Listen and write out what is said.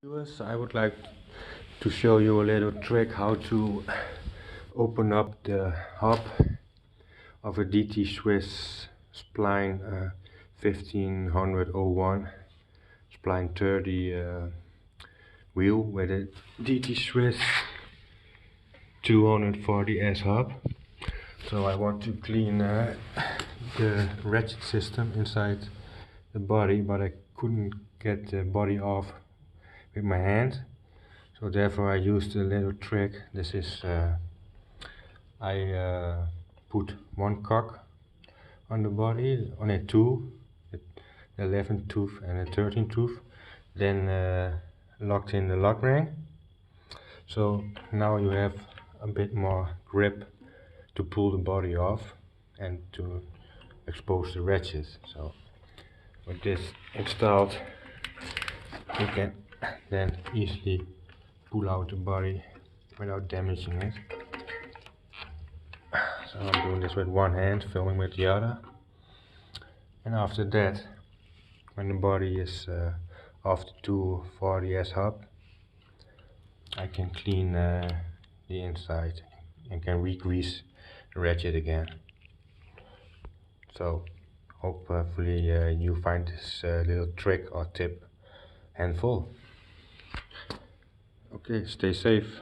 Viewers, I would like to show you a little trick how to open up the hub of a DT Swiss spline 1501 spline 30 wheel with a DT Swiss 240S hub. So I want to clean the ratchet system inside the body, but I couldn't get the body off with my hand. So therefore I used a little trick. This is I put one cock on the body, on a two, the 11th tooth and the 13th tooth, then locked in the lock ring. So now you have a bit more grip to pull the body off and to expose the ratchets. So with this installed, you can then easily pull out the body without damaging it. So I'm doing this with one hand, filming with the other. And after that, when the body is off the 240S hub, I can clean the inside and can re-grease the ratchet again. So hopefully you find this little trick or tip helpful. Okay, stay safe.